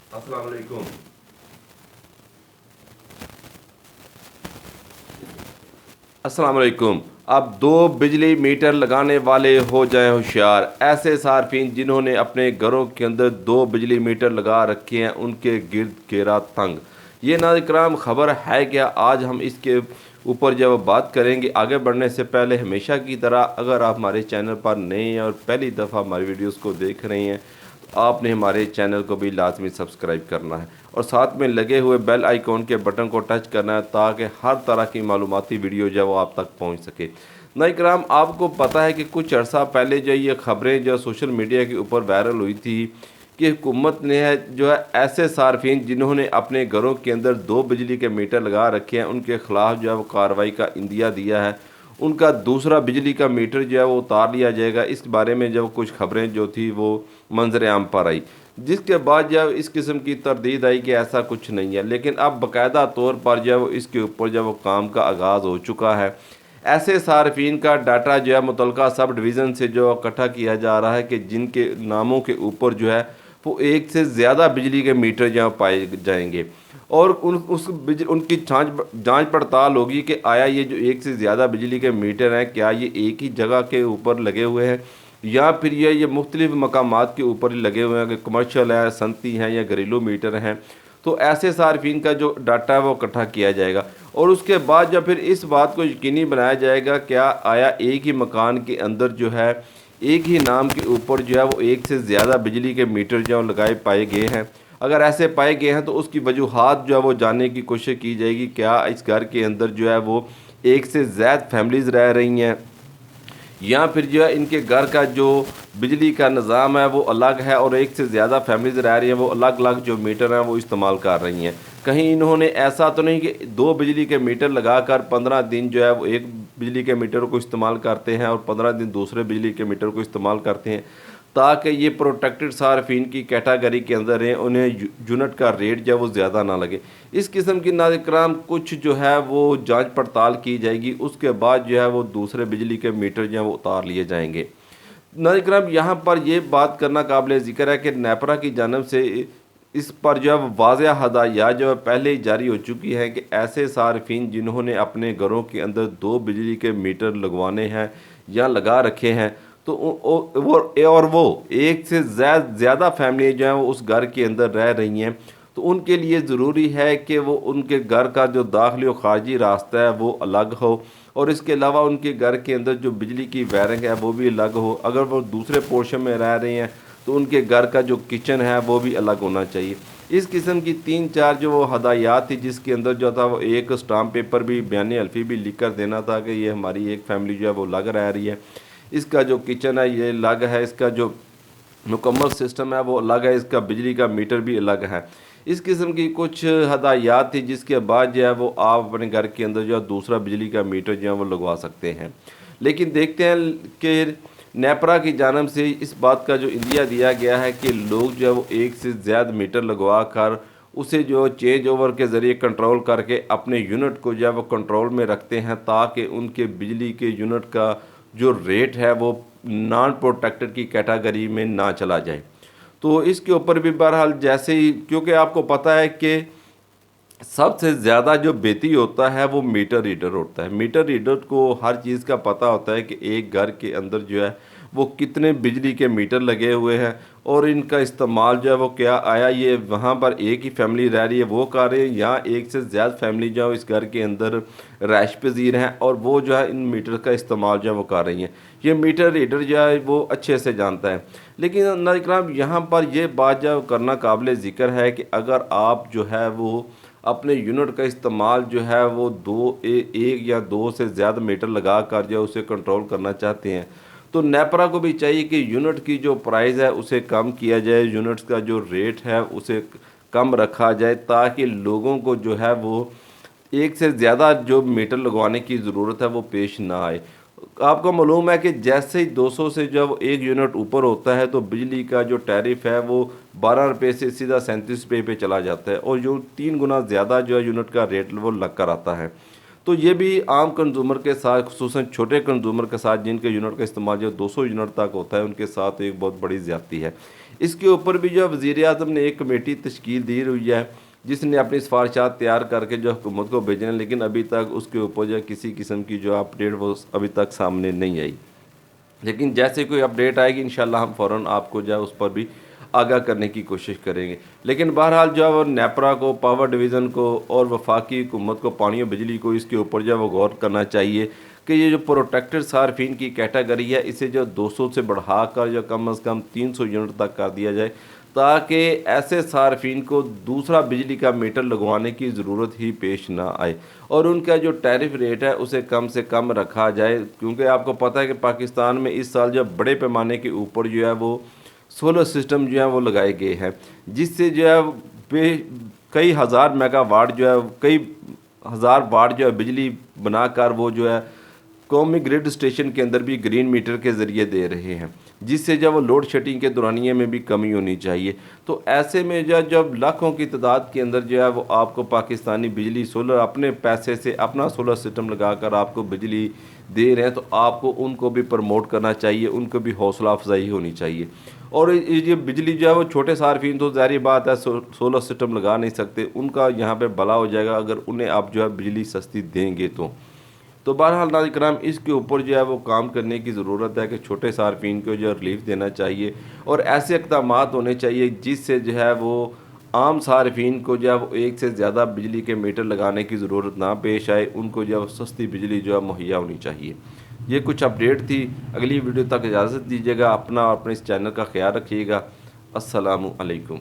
अस्सलाम वालेकुम। अस्सलाम वालेकुम। अब दो बिजली मीटर लगाने वाले हो जाएं होशियार। ऐसे सार्फिन जिन्होंने अपने घरों के अंदर दो बिजली मीटर लगा रखे हैं उनके गिर्द घेरा तंग। ये नाज़रीन कराम खबर है क्या? आज हम इसके ऊपर जब बात करेंगे। आगे बढ़ने से पहले हमेशा की तरह अगर आप हमारे चैनल पर नए हैं और पहली दफ़ा हमारी वीडियोस को देख रहे हैं तो आपने हमारे चैनल को भी लाजमी सब्सक्राइब करना है और साथ में लगे हुए बेल आइकॉन के बटन को टच करना है ताकि हर तरह की मालूमाती वीडियो जो है वो आप तक पहुंच सके। नाज़रीन कराम, आपको पता है कि कुछ अर्सा पहले जो ये खबरें जो सोशल मीडिया के ऊपर वायरल हुई थी कि हुकूमत ने है जो है ऐसे सार्फिन जिन्होंने अपने घरों के अंदर दो बिजली के मीटर लगा रखे हैं उनके खिलाफ जो है वो कार्रवाई का इंदिया दिया है। उनका दूसरा बिजली का मीटर जो है वो उतार लिया जाएगा। इस बारे में जब कुछ खबरें जो थी वो मंजर आम पर आई, जिसके बाद जब इस किस्म की तरदीद आई कि ऐसा कुछ नहीं है, लेकिन अब बाकायदा तौर पर जब इसके ऊपर जब वो काम का आगाज़ हो चुका है। ऐसे सार्फिन का डाटा जो है मुतलका सब डिवीज़न से जो इकट्ठा किया जा रहा है कि जिनके नामों के ऊपर जो है वो एक से ज़्यादा बिजली के मीटर जहाँ पाए जाएंगे और उनकी जांच पड़ताल होगी कि आया ये जो एक से ज़्यादा बिजली के मीटर हैं क्या ये एक ही जगह के ऊपर लगे हुए हैं या फिर ये मुख्तलिफ मकामात के ऊपर ही लगे हुए हैं कि कमर्शियल है, सनती हैं या घरेलू मीटर हैं। तो ऐसे सार्फिन का जो डाटा है वो इकट्ठा किया जाएगा और उसके बाद जब फिर इस बात को यकीनी बनाया जाएगा क्या आया एक ही मकान के अंदर जो है एक ही नाम के ऊपर जो है वो एक से ज़्यादा बिजली के मीटर जो लगाए पाए गए हैं। अगर ऐसे पाए गए हैं तो उसकी वजूहात जो है वो जानने की कोशिश की जाएगी। क्या इस घर के अंदर जो है वो एक से ज़्यादा फैमिलीज़ रह रही हैं या फिर जो है इनके घर का जो बिजली का निज़ाम है वो अलग है और एक से ज़्यादा फैमिलीज़ रह रही हैं वो अलग अलग जो मीटर हैं वो इस्तेमाल कर रही हैं। कहीं इन्होंने ऐसा तो नहीं कि दो बिजली के मीटर लगाकर 15 दिन जो है वो एक बिजली के मीटर को इस्तेमाल करते हैं और 15 दिन दूसरे बिजली के मीटर को इस्तेमाल करते हैं ताकि ये प्रोटेक्टेड सार्फिन की कैटेगरी के अंदर हैं, उन्हें यूनिट का रेट जो है वो ज़्यादा ना लगे। इस किस्म की नाज़रीन कराम कुछ जो है वो जांच पड़ताल की जाएगी, उसके बाद जो है वो दूसरे बिजली के मीटर जो है वो उतार लिए जाएंगे। नाज़रीन कराम, यहाँ पर यह बात करना काबिल ज़िक्र है कि नेपरा की जानब से इस पर जो है वो वाज़ेह हदायत जो है पहले ही जारी हो चुकी है कि ऐसे सार्फिन जिन्होंने अपने घरों के अंदर दो बिजली के मीटर लगवाने हैं या लगा रखे हैं तो वो एक से ज़्यादा फैमिली जो है वो उस घर के अंदर रह रही हैं तो उनके लिए ज़रूरी है कि वो उनके घर का जो दाखिली और ख़ारजी रास्ता है वो अलग हो और इसके अलावा उनके घर के अंदर जो बिजली की वायरिंग है वो भी अलग हो। अगर वो दूसरे पोर्शन में रह रहे हैं तो उनके घर का जो किचन है वो भी अलग होना चाहिए। इस किस्म की 3-4 जो वो हदायत थी जिसके अंदर जो था वो एक स्टाम्प पेपर भी बयान हल्फी भी लिख कर देना था कि ये हमारी एक फैमिली जो है वो अलग रह रही है, इसका जो किचन है ये अलग है, इसका जो मुकम्मल सिस्टम है वो अलग है, इसका बिजली का मीटर भी अलग है। इस किस्म की कुछ हदायत थी जिसके बाद जो है वो आप अपने घर के अंदर जो है दूसरा बिजली का मीटर जो है वो लगवा सकते हैं। लेकिन देखते हैं कि नेपरा की जानब से इस बात का जो इंदिया दिया गया है कि लोग जो है वो एक से ज़्यादा मीटर लगवा कर उसे जो चेंज ओवर के ज़रिए कंट्रोल करके अपने यूनिट को जो है वो कंट्रोल में रखते हैं ताकि उनके बिजली के यूनिट का जो रेट है वो नॉन प्रोटेक्टेड की कैटेगरी में ना चला जाए। तो इसके ऊपर भी बहरहाल जैसे ही, क्योंकि आपको पता है कि सबसे ज़्यादा जो बेती होता है वो मीटर रीडर होता है। मीटर रीडर को हर चीज़ का पता होता है कि एक घर के अंदर जो है वो कितने बिजली के मीटर लगे हुए हैं और इनका इस्तेमाल जो है वो क्या आया ये वहाँ पर एक ही फैमिली रह रही है वो कर रहे हैं या एक से ज़्यादा फैमिली जो है इस घर के अंदर रैश पजीर हैं और वो जो है इन मीटर का इस्तेमाल जो है वो कर रही हैं। ये मीटर रीडर जो है वो अच्छे से जानता है। लेकिन नाज़रीन कराम, यहाँ पर यह बात जो करना काबिल ज़िक्र है कि अगर आप जो है वो अपने यूनिट का इस्तेमाल जो है वो एक या दो से ज़्यादा मीटर लगा कर जो उसे कंट्रोल करना चाहते हैं तो नेपरा को भी चाहिए कि यूनिट की जो प्राइस है उसे कम किया जाए, यूनिट्स का जो रेट है उसे कम रखा जाए ताकि लोगों को जो है वो एक से ज़्यादा जो मीटर लगवाने की ज़रूरत है वो पेश ना आए। आपको मालूम है कि जैसे ही 200 से जब एक यूनिट ऊपर होता है तो बिजली का जो टैरिफ है वो 12 रुपये से सीधा 37 रुपये पे चला जाता है और जो 3 गुना ज़्यादा जो है यूनिट का रेट वो लग कर आता है। तो ये भी आम कंज्यूमर के साथ, खुसूसन छोटे कंज्यूमर के साथ जिनके यूनिट का इस्तेमाल जो 200 यूनिट तक होता है, उनके साथ एक बहुत बड़ी ज़्यादती है। इसके ऊपर भी जो वज़ीर आज़म ने एक कमेटी तश्कील दी हुई है, जिसने अपनी सिफारिशात तैयार करके जो हुकूमत को भेजने, लेकिन अभी तक उसके ऊपर जो किसी किस्म की जो अपडेट वो अभी तक सामने नहीं आई। लेकिन जैसे कोई अपडेट आएगी इंशाल्लाह हम फ़ौरन आपको जो है उस पर भी आगाह करने की कोशिश करेंगे। लेकिन बहरहाल जो है वो नेपरा को, पावर डिवीज़न को और वफाकी हुकूमत को, पानी और बिजली को, इसके ऊपर जो है वो गौर करना चाहिए कि ये जो प्रोटेक्टेड सार्फिन की कैटेगरी है, इसे जो 200 से बढ़ाकर जो कम अज़ कम 300 यूनिट तक कर दिया जाए, ताकि ऐसे सार्फिन को दूसरा बिजली का मीटर लगवाने की ज़रूरत ही पेश ना आए और उनका जो टैरिफ रेट है उसे कम से कम रखा जाए। क्योंकि आपको पता है कि पाकिस्तान में इस साल जो बड़े पैमाने के ऊपर जो है वो सोलर सिस्टम जो है वो लगाए गए हैं, जिससे जो है कई हज़ार मेगावाट जो है, कई हज़ार वाट जो है बिजली बनाकर वो जो है कौमी ग्रिड स्टेशन के अंदर भी ग्रीन मीटर के ज़रिए दे रहे हैं, जिससे जब वो लोड शेडिंग के दौरानिए में भी कमी होनी चाहिए। तो ऐसे में जब लाखों की तादाद के अंदर जो है वो आपको पाकिस्तानी बिजली सोलर अपने पैसे से अपना सोलर सिस्टम लगाकर आपको बिजली दे रहे हैं, तो आपको उनको भी प्रमोट करना चाहिए, उनको भी हौसला अफजाई होनी चाहिए। और ये बिजली जो है वो छोटे सार्फिन तो ज़ाहिर बात है सोलर सिस्टम लगा नहीं सकते, उनका यहाँ पे भला हो जाएगा अगर उन्हें आप जो है बिजली सस्ती देंगे तो बहरहाल नाज़रीन किराम, इसके ऊपर जो है वो काम करने की ज़रूरत है कि छोटे सार्फिन को जो रिलीफ देना चाहिए और ऐसे इक़दामात होने चाहिए जिससे जो है वो आम सार्फिन को जो है वो एक से ज़्यादा बिजली के मीटर लगाने की ज़रूरत ना पेश आए, उनको जो है सस्ती बिजली जो है मुहैया होनी चाहिए। ये कुछ अपडेट थी। अगली वीडियो तक इजाज़त दीजिएगा। अपना और अपने इस चैनल का ख्याल रखिएगा। अस्सलामु अलैकुम।